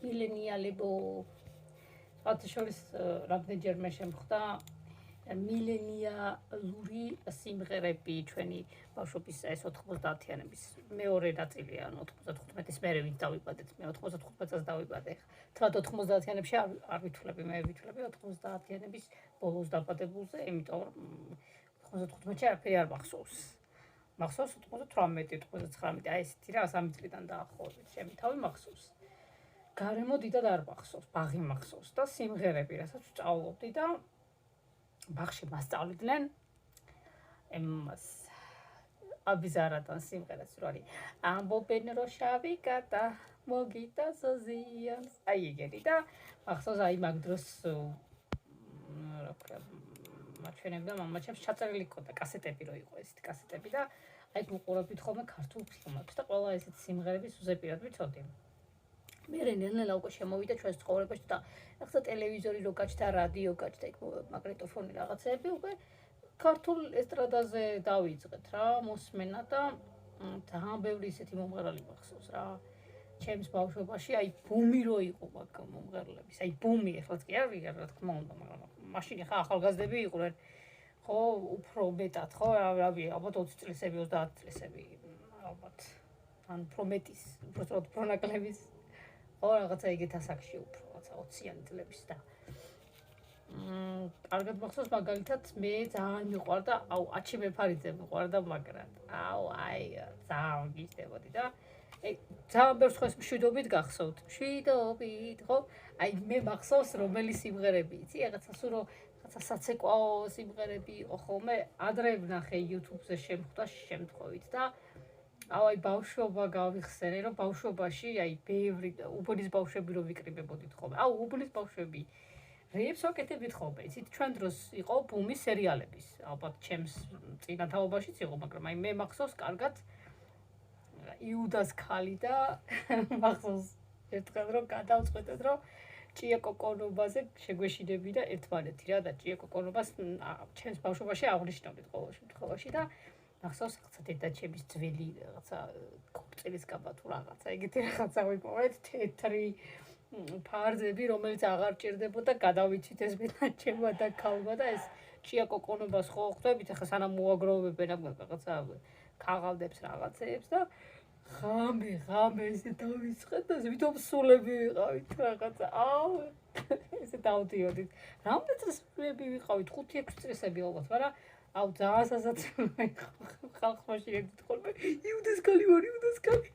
მილენიალებო სხვათა შორის რამდენჯერმე შემხვდა მილენიალური სიმღერები ჩვენი ბავშვობის ეს 90-იანების მეორე ნაწილია 95-ის მერე ვინც დავიბადეთ მე 95-ს დავიბადე ხა 90-იანებში არ ვითვლები მე ვითვლები 90-იანების ბოლოს დაბადებულზე იმიტომ რომ 95-ში არაფერი არ მახსოვს 98 99 აი ესეთი რა 3 წლიდან დაახლოებით ჩემი თავი მახსოვს გარემო დიდად არ მახსოვს ბაღი მახსოვს და სიმღერები რასაც ვსწავლობდი და ბაღში მასწავლიდნენ ემას აბიზარატან სიმღერას რო არის ამბობენ რომ შავი კატა მოგიტა ზოზიანს აი ეგეთი და მახსოვს აი მაგ დროს რა ქვია მაჩვენებდა მამაჩემს ჩაწერილი ქონდა კასეტები რო იყო ესეთი კასეტები და აი გუყურებთ ხოლმე ქართულ ფილმებს და ყველა ესეთი სიმღერების უზეპირად ვიცოდი მე ნელ-ნელა უკვე შემოვიდა ჩვენს ცხოვრებაში და ახლა ტელევიზორი რო გაჩნდა რადიო გაჩნდა იქ მაგნიტოფონი რაღაცები უკვე ქართულ ესტრადაზე დავიწყეთ რა მოსმენა და ძალიან ბევრი ისეთი მომღერალი მახსოვს რა ჩემს ბავშვობაში აი ბუმი რო იყო მაგ მომღერლების აი ბუმი ეხლაც კი არ ვიგარ რა თქმა უნდა მაგრამ მაშინ ხა ახალგაზრდები იყვნენ ხო უფრო მეტად ხო რავი ალბათ 20 წლისები 30 წლისები ალბათ ან პრომეტის უბრალოდ პრონაკლების ხო რაღაცა ეგეთ ასაკში უფრო რაღაცა 20-იანი წლების და კარგად მახსოვს მაგალითად მე ძალიან მიყვარდა აუ აჩი მეფარიძე მიყვარდა მაგრამ აუ აი ძალიან გიზდებოდი და ძალიან ბევრ სხვას მშვიდობით გახსოვთ მშვიდობით ხო აი მე მახსოვს რომელი სიმღერები იცი რაღაცა სულ რაღაცა საცეკვაო სიმღერები იყო ხოლმე ადრე ვნახე YouTube-ზე შემხვდა შემთხვევით და აუ აი ბავშვობა გავიხსენე რომ ბავშვობაში აი ბევრი უბნის ბავშვები რო ვიკრიბებოდით ხოლმე აუ უბნის ბავშვები რეებს ვაკეთებდით ხოლმე იცით ჩვენ დროს იყო ბუმის სერიალების ალბათ ჩემს წინათაობაშიც იყო მაგრამ აი მე მახსოვს კარგად იუდას ქალი და მახსოვს ერთხელ რომ გადავწყვეტეთ რომ ჭია კოკონობაზე შეგვეშინები და ერთმანეთი რა და ჭია კოკონობას ჩემს ბავშვობაში აღნიშნავდით ყოველ შემთხვევაში და მახსოვს რაღაცა დედაჩემის ძველი რაღაცა კოპტელის კაბა თუ რაღაცა ეგეთი რაღაცა ვიპოვეთ თეთრი ფარზები რომელიც აღარ ჭირდებოდა გადავიცით ეს ბედაჩემა და ქალმა და ეს ჭია კოკონობას ხო ხვდებით ახლა სანამ მოაგროვებენ რაღაცა ქაღალდებს რაღაცეებს და ღამე ესე დავიწყეთ და ვითომ სულები ვიყავით რაღაცა აუ ესე დავდიოდით რამდენი წელს ვიყავით 5-6 წლისები ალბათ მაგრამ აუ ძალიან სასაცილოა ხალხში ერთით ხოლმე იუდეს ქალი